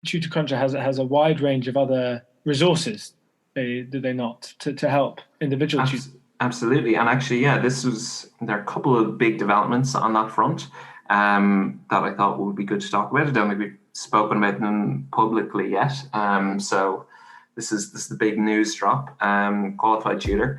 TutorCruncher has a wide range of other resources, do they not, to help individual tutors? Absolutely. And actually, yeah, there are a couple of big developments on that front that I thought would be good to talk about. I don't think we've spoken about them publicly yet. So this is the big news drop, Qualified Tutor.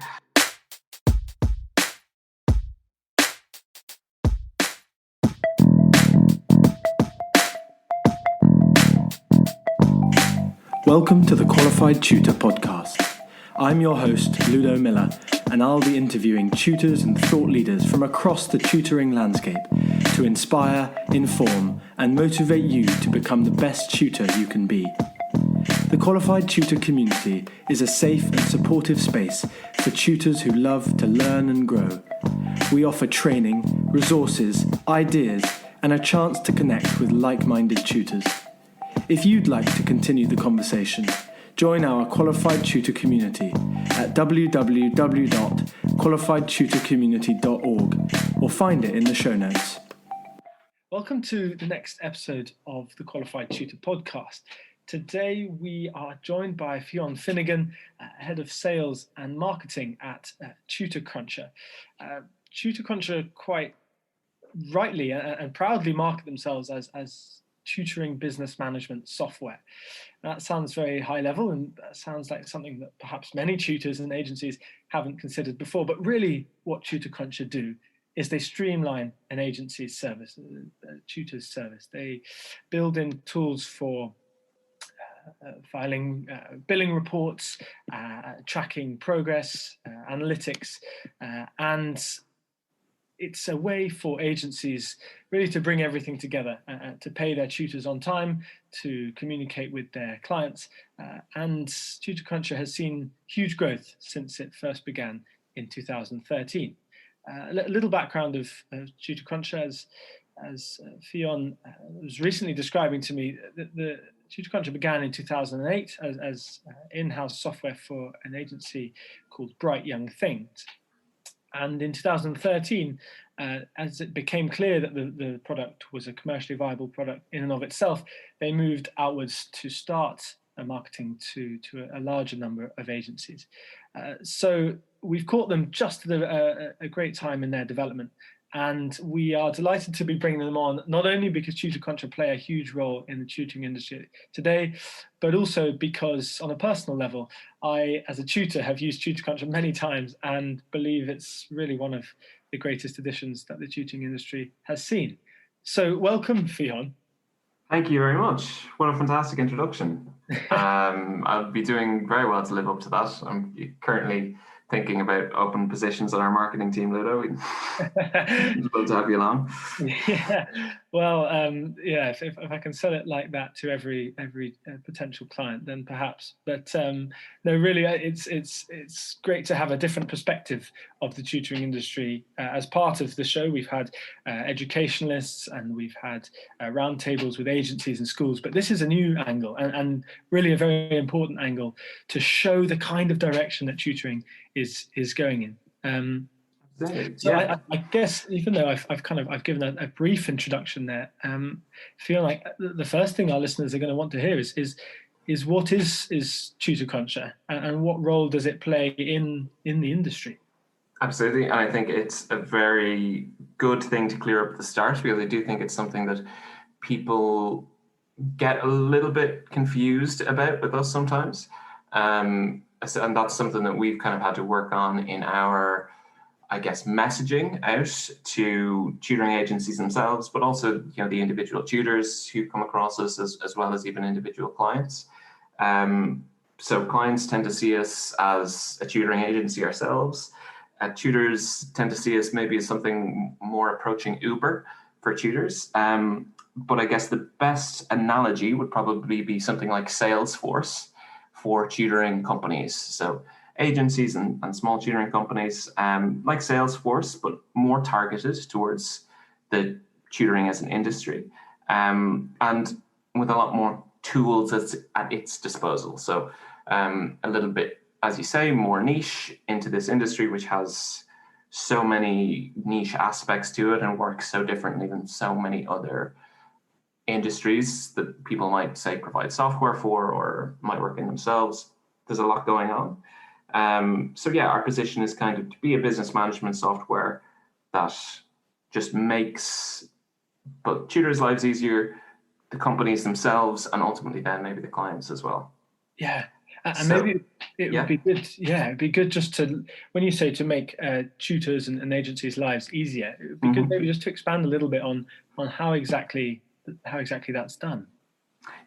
Welcome to the Qualified Tutor podcast. I'm your host, Ludo Miller, and I'll be interviewing tutors and thought leaders from across the tutoring landscape to inspire, inform, and motivate you to become the best tutor you can be. The Qualified Tutor community is a safe and supportive space for tutors who love to learn and grow. We offer training, resources, ideas, and a chance to connect with like-minded tutors. If you'd like to continue the conversation, join our Qualified Tutor community at www.qualifiedtutorcommunity.org or find it in the show notes. Welcome to the next episode of the Qualified Tutor podcast. Today we are joined by Fionn Finnegan, Head of Sales and Marketing at TutorCruncher. TutorCruncher quite rightly and proudly market themselves as tutoring business management software. That sounds very high level and that sounds like something that perhaps many tutors and agencies haven't considered before, but really what TutorCruncher do is they streamline an agency's service, a tutor's service. They build in tools for filing billing reports, tracking progress, analytics, and it's a way for agencies really to bring everything together, to pay their tutors on time, to communicate with their clients. And TutorCruncher has seen huge growth since it first began in 2013. A little background of TutorCruncher, as Fionn was recently describing to me, the TutorCruncher began in 2008 as in-house software for an agency called Bright Young Things. And in 2013, as it became clear that the product was a commercially viable product in and of itself, they moved outwards to start marketing to a larger number of agencies. So we've caught them just at a great time in their development. And we are delighted to be bringing them on, not only because TutorCruncher play a huge role in the tutoring industry today, but also because on a personal level, I, as a tutor, have used TutorCruncher many times and believe it's really one of the greatest additions that the tutoring industry has seen. So welcome, Fionn. Thank you very much. What a fantastic introduction. I'll be doing very well to live up to that. I'm currently thinking about open positions on our marketing team, Ludo. We'd love to have you along. Yeah, well, if I can sell it like that to every potential client, then perhaps. But no, really, it's great to have a different perspective of the tutoring industry. As part of the show, we've had educationalists and we've had roundtables with agencies and schools. But this is a new angle and really a very important angle to show the kind of direction that tutoring is going in. So yeah. I guess even though I've given a brief introduction there, feel like the first thing our listeners are going to want to hear is what is TutorCruncher and what role does it play in the industry? Absolutely, and I think it's a very good thing to clear up at the start, because I do think it's something that people get a little bit confused about with us sometimes. And that's something that we've kind of had to work on in our, I guess, messaging out to tutoring agencies themselves, but also, the individual tutors who come across us as well as even individual clients. So clients tend to see us as a tutoring agency ourselves. Tutors tend to see us maybe as something more approaching Uber for tutors. But I guess the best analogy would probably be something like Salesforce for tutoring companies. So agencies and small tutoring companies like Salesforce, but more targeted towards the tutoring as an industry, and with a lot more tools at its disposal. So a little bit, as you say, more niche into this industry, which has so many niche aspects to it and works so differently than so many other industries that people might say provide software for or might work in themselves. There's a lot going on. So yeah, our position is kind of to be a business management software that just makes both tutors' lives easier, the companies themselves, and ultimately then maybe the clients as well. Yeah. And maybe it would be good. Yeah, it'd be good just to, when you say to make tutors and agencies' lives easier, it would be good maybe just to expand a little bit on how exactly that's done.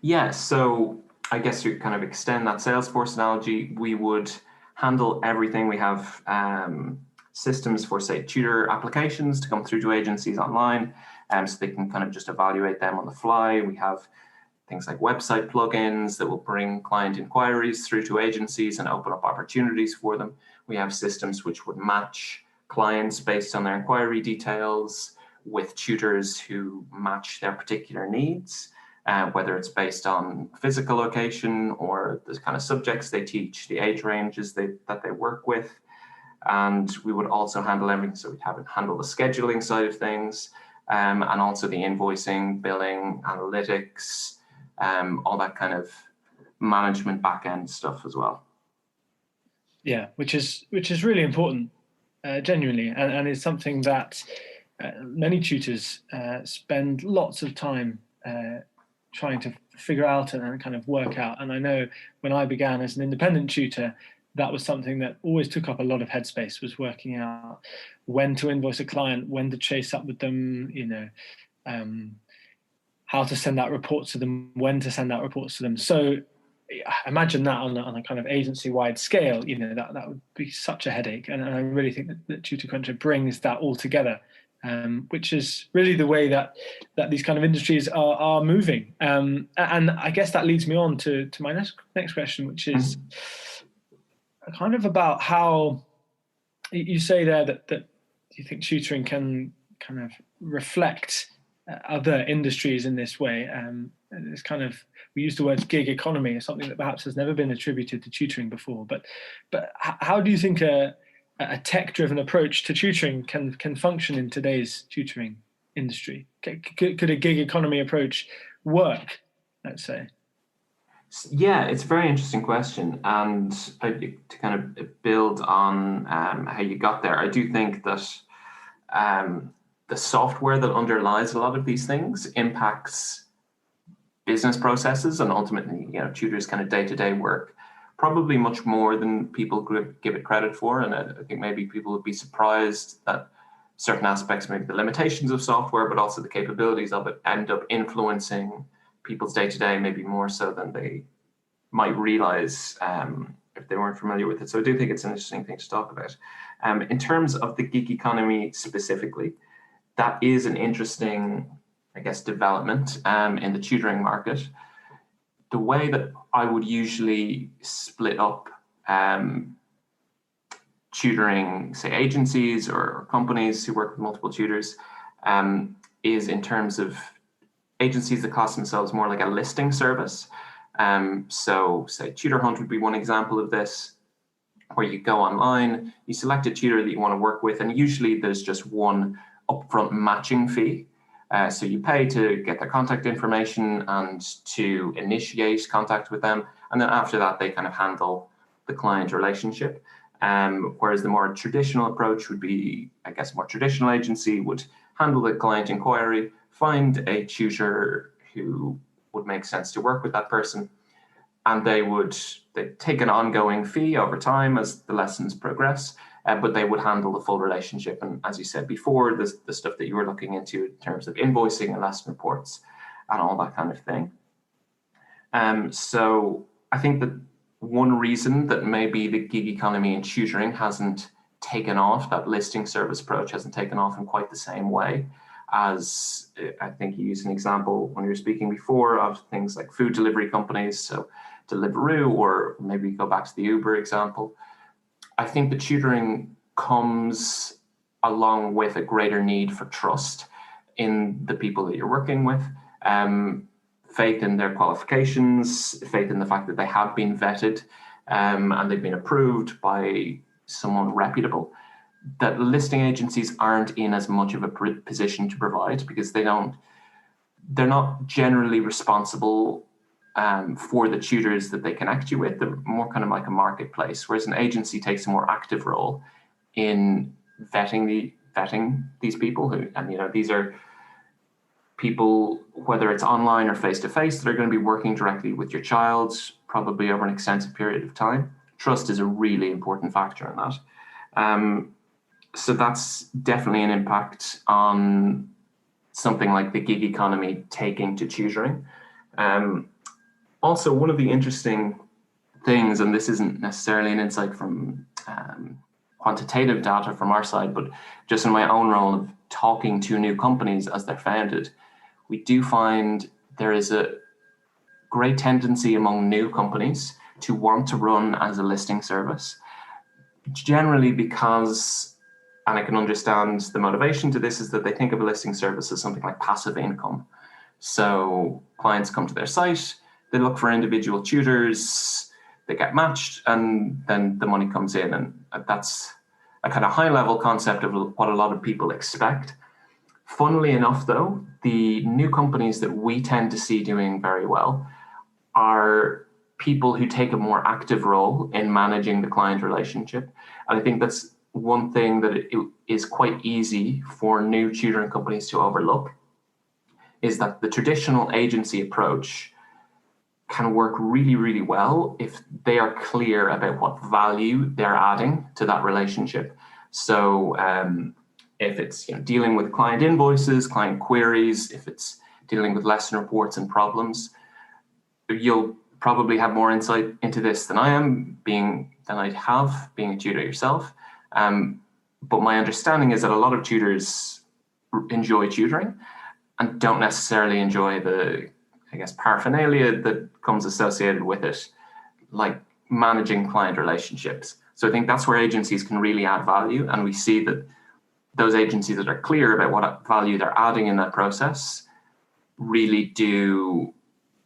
Yeah, so I guess to kind of extend that Salesforce analogy, we would handle everything. We have systems for, say, tutor applications to come through to agencies online, so they can kind of just evaluate them on the fly. We have things like website plugins that will bring client inquiries through to agencies and open up opportunities for them. We have systems which would match clients based on their inquiry details with tutors who match their particular needs, whether it's based on physical location or the kind of subjects they teach, the age ranges that they work with. And we would also handle everything. So we'd handle the scheduling side of things, and also the invoicing, billing, analytics, all that kind of management back-end stuff as well. Yeah, which is really important, genuinely, and is something that many tutors spend lots of time trying to figure out and kind of work out. And I know when I began as an independent tutor, that was something that always took up a lot of headspace, was working out when to invoice a client, when to chase up with them, how to send out reports to them, when to send out reports to them. So imagine that on a kind of agency-wide scale, that would be such a headache. And I really think that TutorCruncher brings that all together, which is really the way that these kind of industries are moving. And I guess that leads me on to my next question, which is kind of about how you say there that you think tutoring can kind of reflect other industries in this way. It's kind of, we use the word gig economy, something that perhaps has never been attributed to tutoring before. But how do you think a tech-driven approach to tutoring can function in today's tutoring industry? Could a gig economy approach work, let's say? Yeah, it's a very interesting question. And to kind of build on how you got there, I do think that the software that underlies a lot of these things impacts business processes and ultimately, tutors' kind of day-to-day work probably much more than people give it credit for. And I think maybe people would be surprised that certain aspects, maybe the limitations of software, but also the capabilities of it, end up influencing people's day-to-day, maybe more so than they might realize if they weren't familiar with it. So I do think it's an interesting thing to talk about. In terms of the gig economy specifically, that is an interesting, I guess, development in the tutoring market. The way that I would usually split up tutoring, say, agencies or companies who work with multiple tutors is in terms of agencies that class themselves more like a listing service. So say Tutor Hunt would be one example of this, where you go online, you select a tutor that you want to work with, and usually there's just one upfront matching fee. So you pay to get their contact information and to initiate contact with them. And then after that, they kind of handle the client relationship. Whereas the more traditional approach would be, I guess, a more traditional agency would handle the client inquiry, find a tutor who would make sense to work with that person, and they take an ongoing fee over time as the lessons progress, but they would handle the full relationship. And as you said before, the stuff that you were looking into in terms of invoicing and lesson reports and all that kind of thing. So I think that one reason that maybe the gig economy in tutoring hasn't taken off, that listing service approach hasn't taken off in quite the same way, as I think you used an example when you were speaking before of things like food delivery companies, so Deliveroo, or maybe go back to the Uber example. I think the tutoring comes along with a greater need for trust in the people that you're working with, faith in their qualifications, faith in the fact that they have been vetted and they've been approved by someone reputable, that listing agencies aren't in as much of a position to provide, because they don't they're not generally responsible for the tutors that they connect you with. They're more kind of like a marketplace, whereas an agency takes a more active role in vetting these people who, and these are people, whether it's online or face-to-face, that are going to be working directly with your child, probably over an extensive period of time. Trust is a really important factor in that. So that's definitely an impact on something like the gig economy taking to tutoring. Also, one of the interesting things, and this isn't necessarily an insight from quantitative data from our side, but just in my own role of talking to new companies as they're founded, we do find there is a great tendency among new companies to want to run as a listing service, generally because, and I can understand the motivation to this, is that they think of a listing service as something like passive income. So clients come to their site, they look for individual tutors, they get matched, and then the money comes in. And that's a kind of high level concept of what a lot of people expect. Funnily enough, though, the new companies that we tend to see doing very well are people who take a more active role in managing the client relationship. And I think that's one thing that it is quite easy for new tutoring companies to overlook, is that the traditional agency approach can work really, really well if they are clear about what value they're adding to that relationship. So if it's dealing with client invoices, client queries, if it's dealing with lesson reports and problems, you'll probably have more insight into this than I'd have being a tutor yourself. But my understanding is that a lot of tutors enjoy tutoring and don't necessarily enjoy the, paraphernalia that comes associated with it, like managing client relationships. So I think that's where agencies can really add value. And we see that those agencies that are clear about what value they're adding in that process really do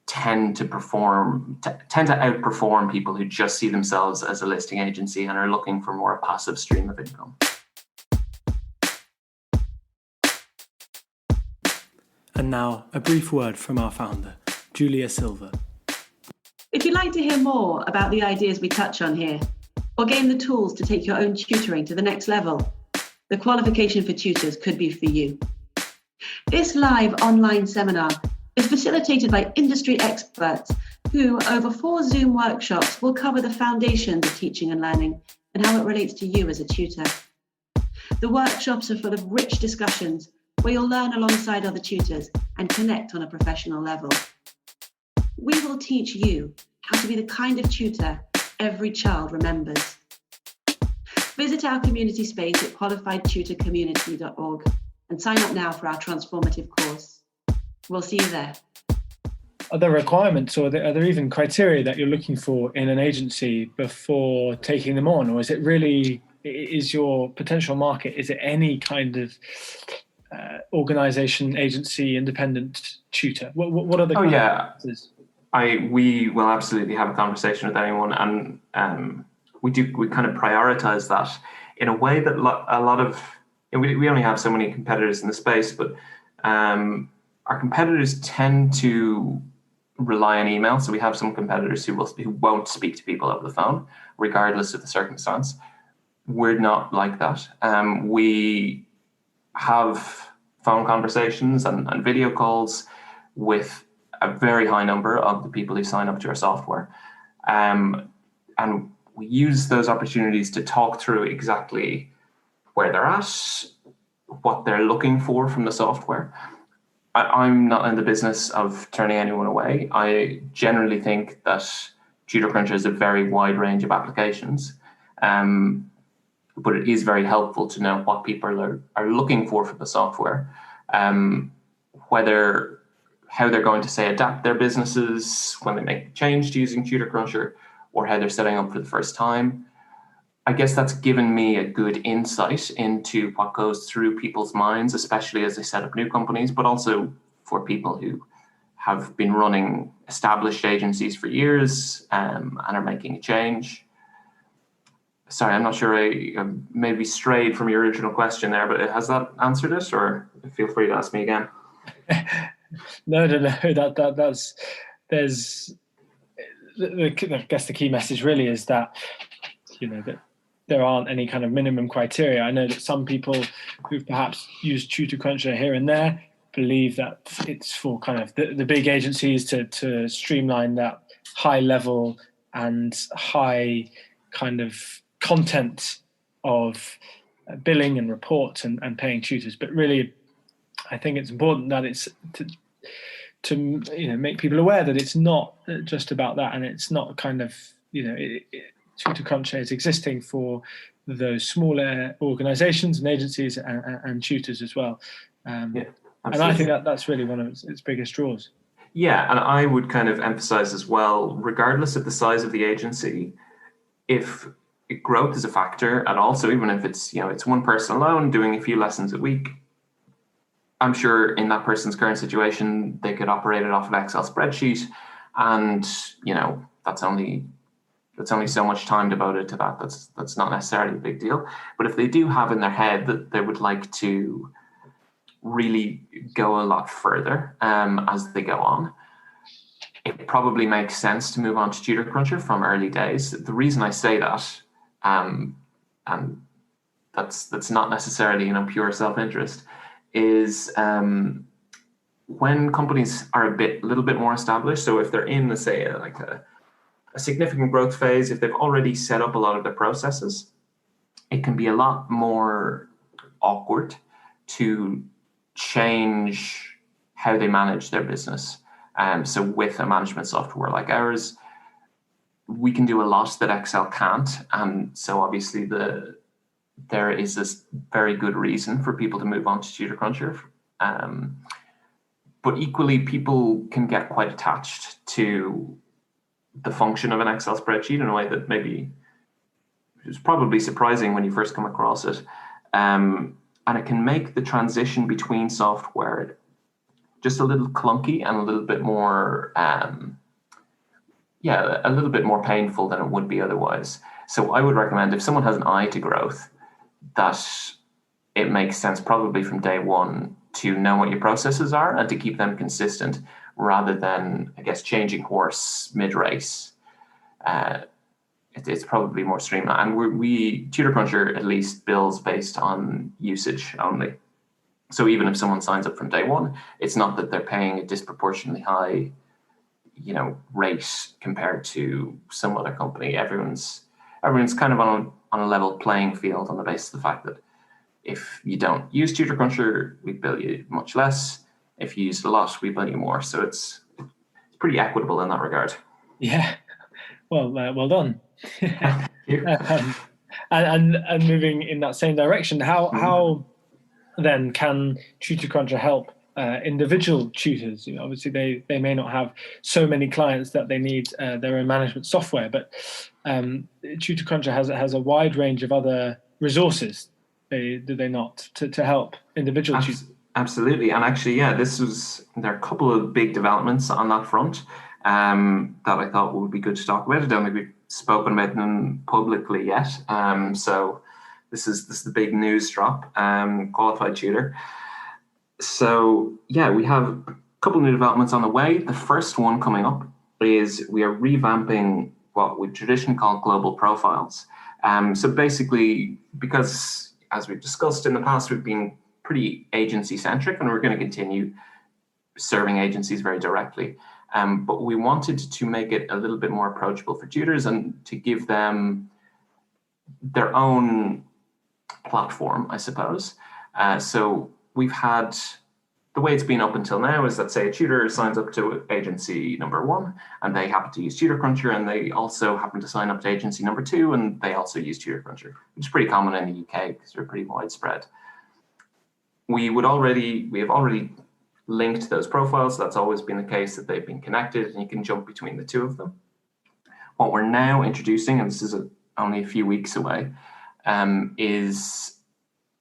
tend to outperform people who just see themselves as a listing agency and are looking for more a passive stream of income. And now, a brief word from our founder, Julia Silva. If you'd like to hear more about the ideas we touch on here, or gain the tools to take your own tutoring to the next level, the Qualification for Tutors could be for you. This live online seminar is facilitated by industry experts who, over 4 Zoom workshops, will cover the foundations of teaching and learning and how it relates to you as a tutor. The workshops are full of rich discussions where you'll learn alongside other tutors and connect on a professional level. We will teach you how to be the kind of tutor every child remembers. Visit our community space at qualifiedtutorcommunity.org and sign up now for our transformative course. We'll see you there. Are there requirements or are there even criteria that you're looking for in an agency before taking them on? Or is it really, is your potential market, is it any kind of organization, agency, independent tutor? What are the criteria? We will absolutely have a conversation with anyone, and we kind of prioritize that in a way that a lot of, we only have so many competitors in the space, but our competitors tend to rely on email. So we have some competitors who won't speak to people over the phone, regardless of the circumstance. We're not like that. We have phone conversations and video calls with a very high number of the people who sign up to our software. And we use those opportunities to talk through exactly where they're at, what they're looking for from the software. I'm not in the business of turning anyone away. I generally think that TutorCruncher has a very wide range of applications, but it is very helpful to know what people are looking for from the software, how they're going to, say, adapt their businesses when they make a change to using TutorCruncher, or how they're setting up for the first time. I guess that's given me a good insight into what goes through people's minds, especially as they set up new companies, but also for people who have been running established agencies for years and are making a change. Sorry, I'm not sure, I maybe strayed from your original question there, but has that answered it, or feel free to ask me again? No. That's there's. I guess the key message really is that that there aren't any kind of minimum criteria. I know that some people who perhaps use TutorCruncher here and there believe that it's for kind of the big agencies to streamline that high level and high kind of content of billing and reports and paying tutors. But really, I think it's important that it's to make people aware that it's not just about that, and it's not kind of TutorCruncher is existing for those smaller organisations and agencies and tutors as well. And I think that's really one of its biggest draws. Yeah, and I would kind of emphasize as well, regardless of the size of the agency, if growth is a factor, and also even if it's it's one person alone doing a few lessons a week, I'm sure in that person's current situation they could operate it off an Excel spreadsheet, and that's only so much time devoted to that. That's not necessarily a big deal. But if they do have in their head that they would like to really go a lot further as they go on, it probably makes sense to move on to TutorCruncher from early days. The reason I say that, and that's not necessarily pure self-interest, is when companies are a little bit more established. So if they're in, let's say, a significant growth phase, if they've already set up a lot of their processes, it can be a lot more awkward to change how they manage their business. So with a management software like ours, we can do a lot that Excel can't. And so obviously there is this very good reason for people to move on to TutorCruncher. But equally, people can get quite attached to the function of an Excel spreadsheet in a way that maybe is probably surprising when you first come across it. And it can make the transition between software just a little clunky and a little bit more, a little bit more painful than it would be otherwise. So I would recommend, if someone has an eye to growth, that it makes sense probably from day one to know what your processes are and to keep them consistent, rather than, I guess, changing horse mid-race. It's probably more streamlined. And TutorCruncher at least bills based on usage only. So even if someone signs up from day one, it's not that they're paying a disproportionately high, rate compared to some other company. Everyone's kind of on a level playing field on the basis of the fact that if you don't use TutorCruncher, we bill you much less. If you use it a lot, we bill you more. So it's pretty equitable in that regard. Yeah, well done. Thank you. And moving in that same direction, how then can TutorCruncher help individual tutors? Obviously they may not have so many clients that they need their own management software, but TutorCruncher has a wide range of other resources, do they not, to help individual tutors? Absolutely. And actually, there are a couple of big developments on that front that I thought would be good to talk about. I don't think we've spoken about them publicly yet. So this is the big news drop, Qualified Tutor. So we have a couple of new developments on the way. The first one coming up is we are revamping what we traditionally call global profiles. So basically, because as we've discussed in the past, we've been pretty agency-centric, and we're going to continue serving agencies very directly. But we wanted to make it a little bit more approachable for tutors and to give them their own platform, I suppose. So we've had, the way it's been up until now is that, say, a tutor signs up to agency number 1 and they happen to use TutorCruncher, and they also happen to sign up to agency number 2 and they also use TutorCruncher, which is pretty common in the UK because they're pretty widespread. We have already linked those profiles. That's always been the case, that they've been connected and you can jump between the two of them. What we're now introducing, and this is only a few weeks away, is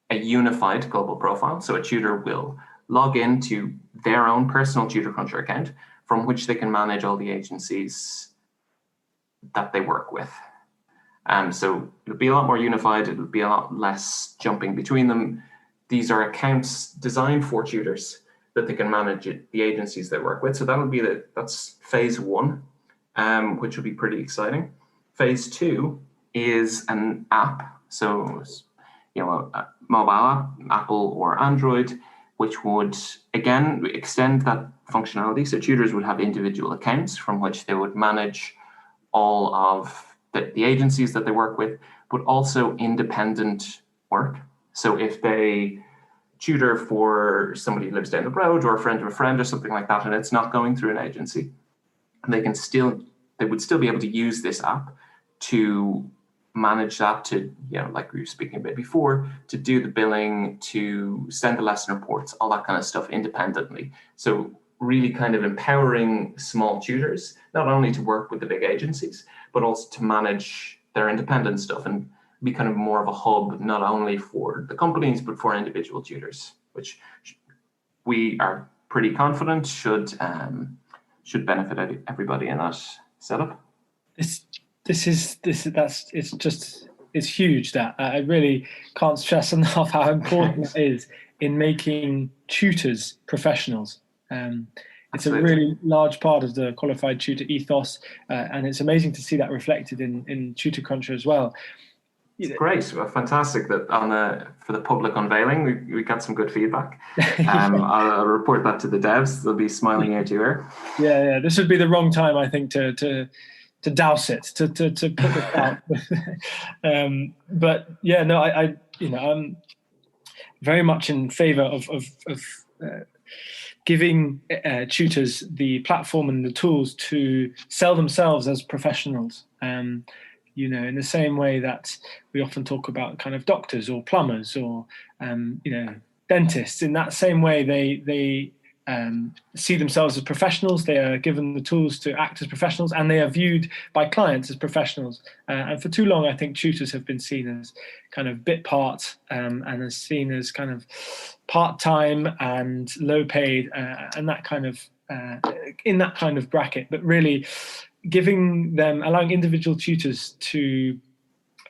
a unified global profile. So a tutor will log into their own personal TutorCruncher account from which they can manage all the agencies that they work with. So it'll be a lot more unified. It'll be a lot less jumping between them. These are accounts designed for tutors. that they can manage the agencies they work with. So that's phase one, which will be pretty exciting. Phase two is an app. So, a mobile app, Apple or Android, which would, again, extend that functionality. So tutors would have individual accounts from which they would manage all of the agencies that they work with, but also independent work. So if they tutor for somebody who lives down the road or a friend of a friend or something like that, and it's not going through an agency, they would still be able to use this app to manage that, to, like we were speaking about before, to do the billing, to send the lesson reports, all that kind of stuff independently. So really kind of empowering small tutors, not only to work with the big agencies, but also to manage their independent stuff and be kind of more of a hub, not only for the companies, but for individual tutors, which we are pretty confident should benefit everybody in that setup. It's huge. That I really can't stress enough how important it is in making tutors professionals. It's Absolutely. A really large part of the qualified tutor ethos, and it's amazing to see that reflected in TutorCruncher as well. It's great. Well, fantastic that for the public unveiling, we got some good feedback. I'll report that to the devs. They'll be smiling ear to ear. Yeah. This would be the wrong time, I think, to douse it, to put it out. But yeah, no, I'm very much in favour of giving tutors the platform and the tools to sell themselves as professionals. In the same way that we often talk about kind of doctors or plumbers or dentists. In that same way, they see themselves as professionals. They are given the tools to act as professionals, and they are viewed by clients as professionals. And for too long, I think tutors have been seen as kind of bit part and as seen as kind of part-time and low paid and that kind of in that kind of bracket. But really allowing individual tutors to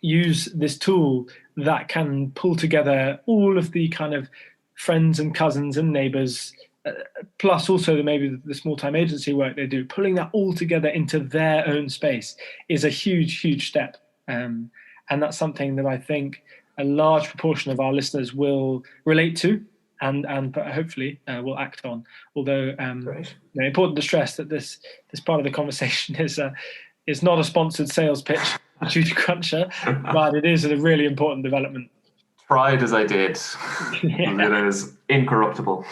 use this tool that can pull together all of the kind of friends and cousins and neighbors, plus also maybe the small-time agency work they do, pulling that all together into their own space is a huge, huge step. And that's something that I think a large proportion of our listeners will relate to and hopefully will act on. Although important to stress that this part of the conversation is not a sponsored sales pitch for TutorCruncher, but it is a really important development. Tried as I did. Yeah. It is incorruptible.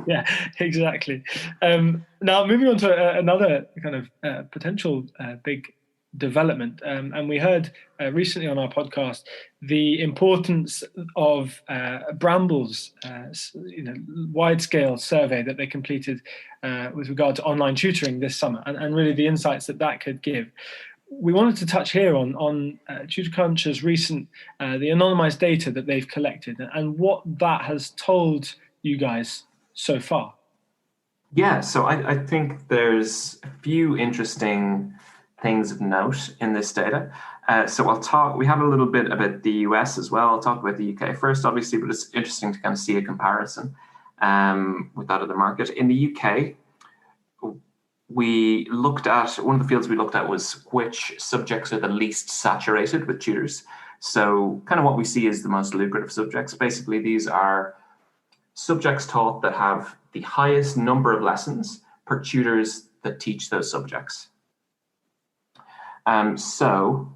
Yeah, exactly. Now, moving on to another kind of potential big development, and we heard recently on our podcast the importance of Bramble's wide-scale survey that they completed with regard to online tutoring this summer, and really the insights that could give. We wanted to touch here on TutorCruncher's recent, the anonymised data that they've collected and what that has told you guys so far. Yeah, so I think there's a few interesting things of note in this data. So we have a little bit about the US as well. I'll talk about the UK first, obviously, but it's interesting to kind of see a comparison with that other market. In the UK, we looked at, one of the fields we looked at was which subjects are the least saturated with tutors. So kind of what we see is the most lucrative subjects. Basically, these are subjects taught that have the highest number of lessons per tutors that teach those subjects. So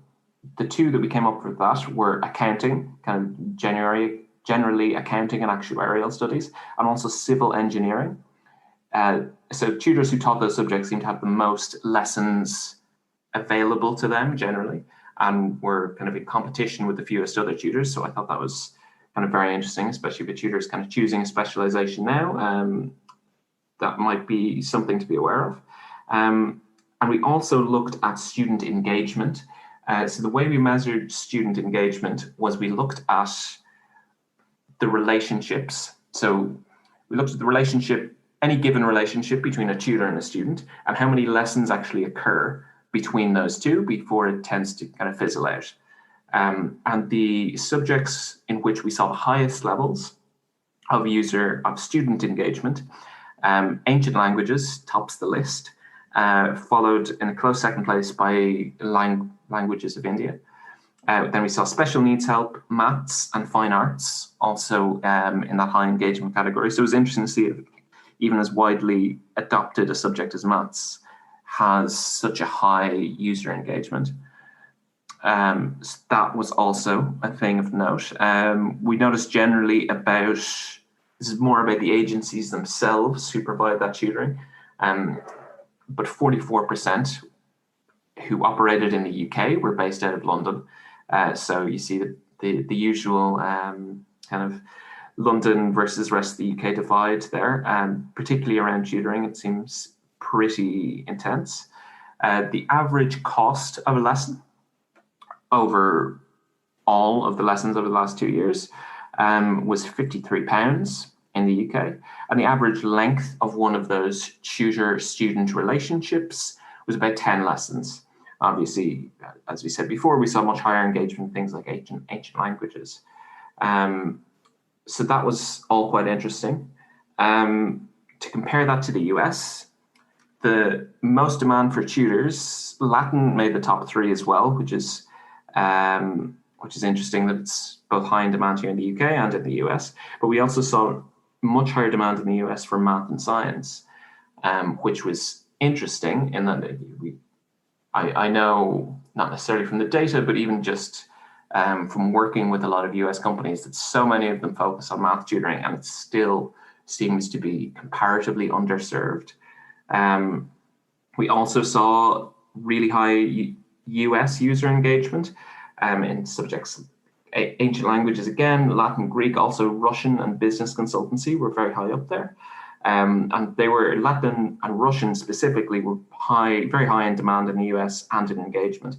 the two that we came up with that were accounting, kind of generally accounting and actuarial studies, and also civil engineering. So tutors who taught those subjects seem to have the most lessons available to them generally, and were kind of in competition with the fewest other tutors. So I thought that was kind of very interesting, especially with tutors kind of choosing a specialization now. That might be something to be aware of. And we also looked at student engagement. So the way we measured student engagement was we looked at the relationships. So we looked at the relationship, any given relationship between a tutor and a student, and how many lessons actually occur between those two before it tends to kind of fizzle out. And the subjects in which we saw the highest levels of student engagement Ancient languages tops the list, followed in a close second place by languages of India. Then we saw special needs help, maths and fine arts, also in that high engagement category. So it was interesting to see it, even as widely adopted a subject as maths has such a high user engagement. So that was also a thing of note. We noticed generally about, this is more about the agencies themselves who provide that tutoring, but 44% who operated in the UK were based out of London. So you see the usual kind of London versus rest of the UK divide there, particularly around tutoring. It seems pretty intense. The average cost of a lesson over all of the lessons over the last 2 years was £53 in the UK. And the average length of one of those tutor-student relationships was about 10 lessons. Obviously, as we said before, we saw much higher engagement in things like ancient languages. So that was all quite interesting. To compare that to the US, the most demand for tutors, Latin made the top 3 as well, which is interesting that it's both high in demand here in the UK and in the US. But we also saw much higher demand in the US for math and science, which was interesting in that I know, not necessarily from the data, but even just from working with a lot of US companies, that so many of them focus on math tutoring, and it still seems to be comparatively underserved. We also saw really high US user engagement in subjects, ancient languages again, Latin, Greek, also Russian and business consultancy were very high up there. And they were, Latin and Russian specifically, were very high in demand in the US and in engagement.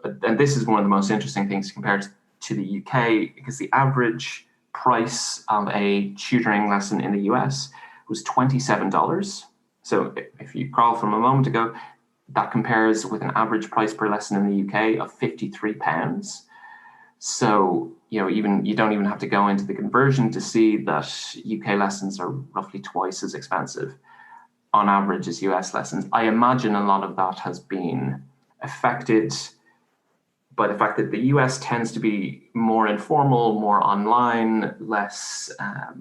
And this is one of the most interesting things compared to the UK, because the average price of a tutoring lesson in the US was $27. So if you recall from a moment ago, that compares with an average price per lesson in the UK of £53. So, you don't even have to go into the conversion to see that UK lessons are roughly twice as expensive on average as US lessons. I imagine a lot of that has been affected by the fact that the US tends to be more informal, more online, less, I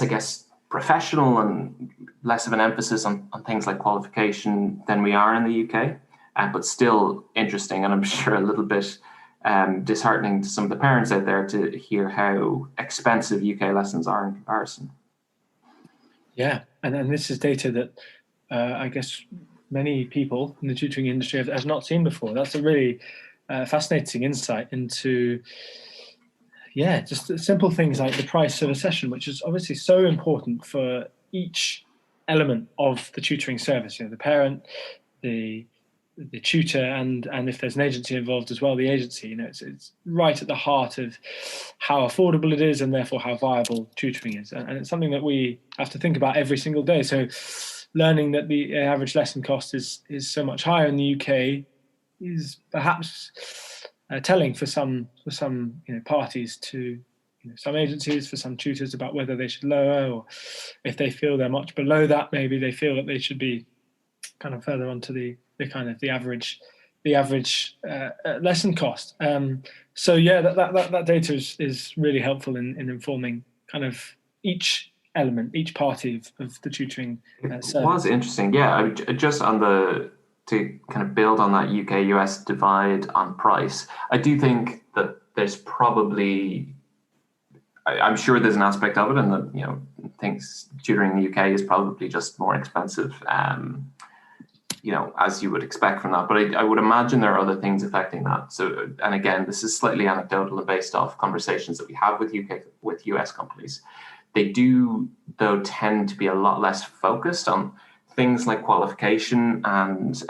guess, professional, and less of an emphasis on things like qualification than we are in the UK, but still interesting, and I'm sure a little bit disheartening to some of the parents out there to hear how expensive UK lessons are in comparison. Yeah, and this is data that I guess many people in the tutoring industry have not seen before. That's a really fascinating insight into, just simple things like the price of a session, which is obviously so important for each element of the tutoring service. The parent, the tutor, and if there's an agency involved as well, the agency. It's right at the heart of how affordable it is, and therefore how viable tutoring is. And it's something that we have to think about every single day. So learning that the average lesson cost is so much higher in the UK is perhaps telling for some parties, to some agencies, for some tutors, about whether they should lower, or if they feel they're much below that, maybe they feel that they should be kind of further onto the average lesson cost. So that data is really helpful in informing kind of each element, each party of the tutoring service. It was interesting, just to kind of build on that UK-US divide on price. I do think that there's probably, I'm sure there's an aspect of it, and that things tutoring in the UK is probably just more expensive, as you would expect from that. But I would imagine there are other things affecting that. So, and again, this is slightly anecdotal and based off conversations that we have with US companies. They do, though, tend to be a lot less focused on things like qualification and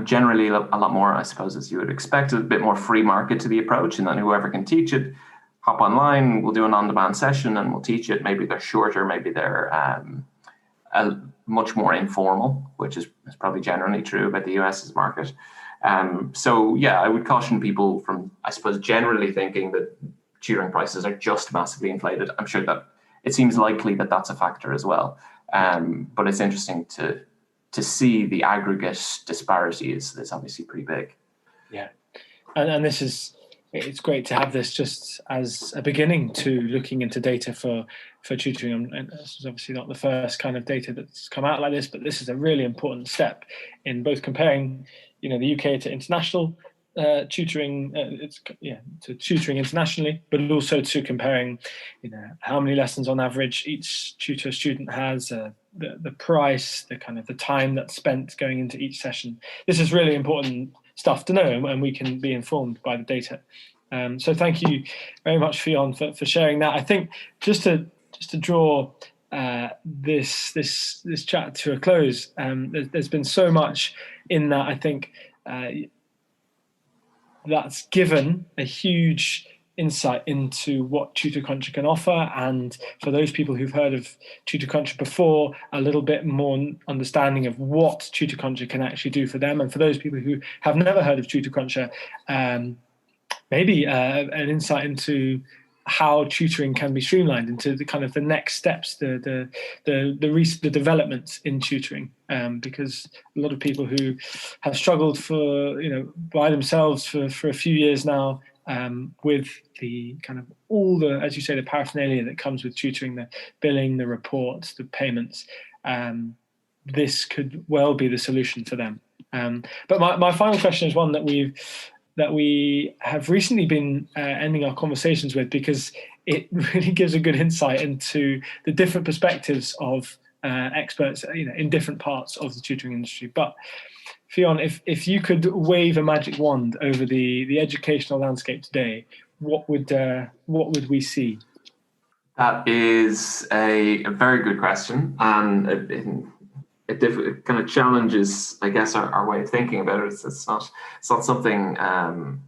generally a lot more, I suppose, as you would expect, a bit more free market to the approach, and then whoever can teach it, hop online, we'll do an on-demand session and we'll teach it. Maybe they're shorter, maybe they're much more informal, which is probably generally true about the US's market. So I would caution people from, I suppose, generally thinking that tutoring prices are just massively inflated. I'm sure that it seems likely that that's a factor as well. But it's interesting to see the aggregate disparity is obviously pretty big. Yeah, and it's great to have this just as a beginning to looking into data for tutoring. And this is obviously not the first kind of data that's come out like this, but this is a really important step in both comparing, the UK to international tutoring, to tutoring internationally, but also to comparing, how many lessons on average each tutor student has, the price, the kind of the time that's spent going into each session. This is really important stuff to know, and we can be informed by the data. So thank you very much, Fionn, for sharing that. I think just to draw this chat to a close, there's been so much in that. I think that's given a huge insight into what TutorCruncher can offer, and for those people who've heard of TutorCruncher before, a little bit more understanding of what TutorCruncher can actually do for them, and for those people who have never heard of TutorCruncher, maybe an insight into how tutoring can be streamlined, into the kind of the next steps, the developments in tutoring, because a lot of people who have struggled by themselves for a few years now, with the kind of all the, as you say, the paraphernalia that comes with tutoring, the billing, the reports, the payments, this could well be the solution for them. But my final question is one that we have recently been ending our conversations with, because it really gives a good insight into the different perspectives of experts, in different parts of the tutoring industry. But Fionn, if you could wave a magic wand over the educational landscape today, what would we see? That is a very good question, and it kind of challenges, I guess, our way of thinking about it. It's not something that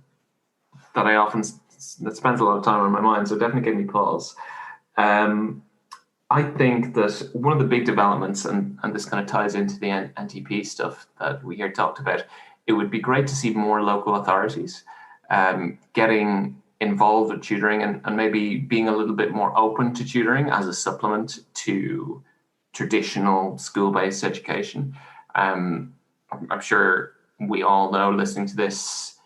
spends a lot of time on my mind, so it definitely gave me pause. I think that one of the big developments, and this kind of ties into the NTP stuff that we hear talked about, it would be great to see more local authorities getting involved with tutoring, and maybe being a little bit more open to tutoring as a supplement to traditional school-based education. I'm sure we all know, listening to this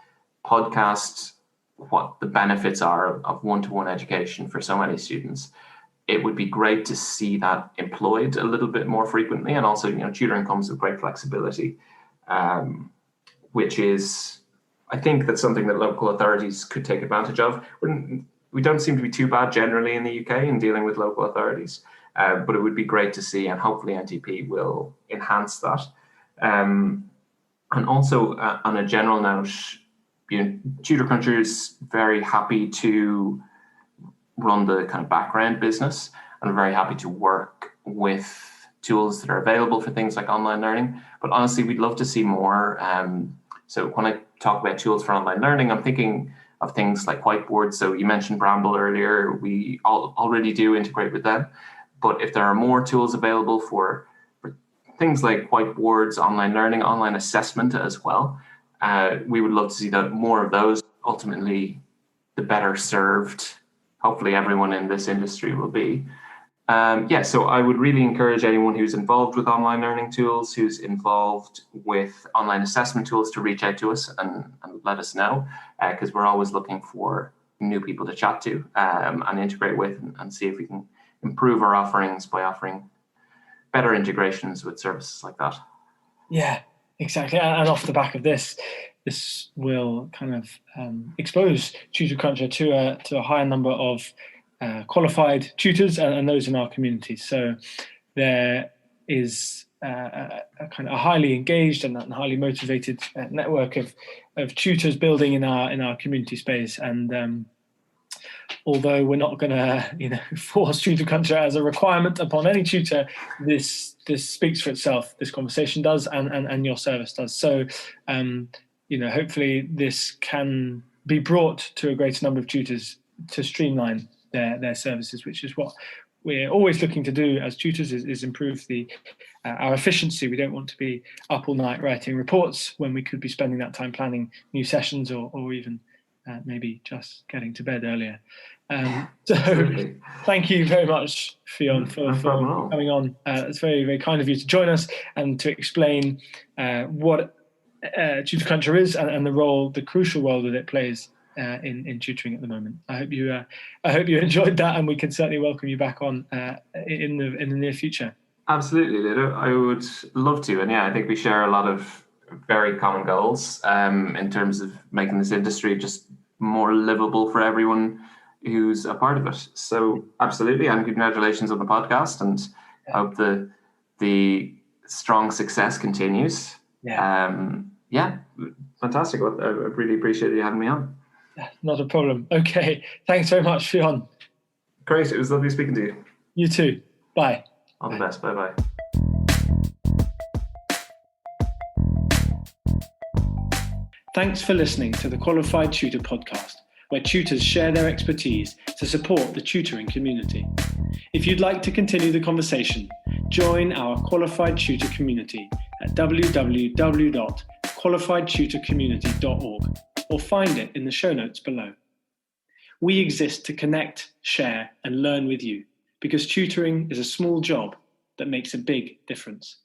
podcast, what the benefits are of one-to-one education for so many students. It would be great to see that employed a little bit more frequently, and also, tutoring comes with great flexibility, which is, I think, that's something that local authorities could take advantage of. We don't seem to be too bad generally in the UK in dealing with local authorities. But it would be great to see, and hopefully NTP will enhance that. And also, on a general note, TutorCruncher is very happy to run the kind of background business, and very happy to work with tools that are available for things like online learning. But honestly, we'd love to see more. So when I talk about tools for online learning, I'm thinking of things like whiteboards. So you mentioned Bramble earlier. We already do integrate with them. But if there are more tools available for things like whiteboards, online learning, online assessment as well, we would love to see that more of those. Ultimately, the better served, hopefully, everyone in this industry will be. So I would really encourage anyone who's involved with online learning tools, who's involved with online assessment tools, to reach out to us and let us know, because we're always looking for new people to chat to and integrate with, and see if we can improve our offerings by offering better integrations with services like that. Yeah, exactly. And off the back of this will kind of expose TutorCruncher to a higher number of qualified tutors and those in our community. So there is a kind of a highly engaged and highly motivated network of tutors building in our community space. And although we're not going to force TutorCruncher as a requirement upon any tutor, this speaks for itself. This conversation does, and your service does. So hopefully this can be brought to a greater number of tutors to streamline their services, which is what we're always looking to do as tutors, is improve our efficiency. We don't want to be up all night writing reports when we could be spending that time planning new sessions, or even maybe just getting to bed earlier. So Absolutely. thank you very much, Fionn, for problem at all. coming on. It's very, very kind of you to join us and to explain what TutorCruncher is and the crucial role that it plays in tutoring at the moment. I hope you enjoyed that, and we can certainly welcome you back on in the near future. Absolutely, Ludo. I would love to. And yeah, I think we share a lot of very common goals in terms of making this industry just more livable for everyone who's a part of it. So absolutely, and congratulations on the podcast, and I hope the strong success continues. Yeah, fantastic. Well, I really appreciate you having me on. Not a problem. Okay, thanks very much, Fionn. Great, it was lovely speaking to you. You too. Bye. All the best. Bye-bye. Thanks for listening to the Qualified Tutor podcast, where tutors share their expertise to support the tutoring community. If you'd like to continue the conversation, join our Qualified Tutor community at www.qualifiedtutorcommunity.org or find it in the show notes below. We exist to connect, share, and learn with you, because tutoring is a small job that makes a big difference.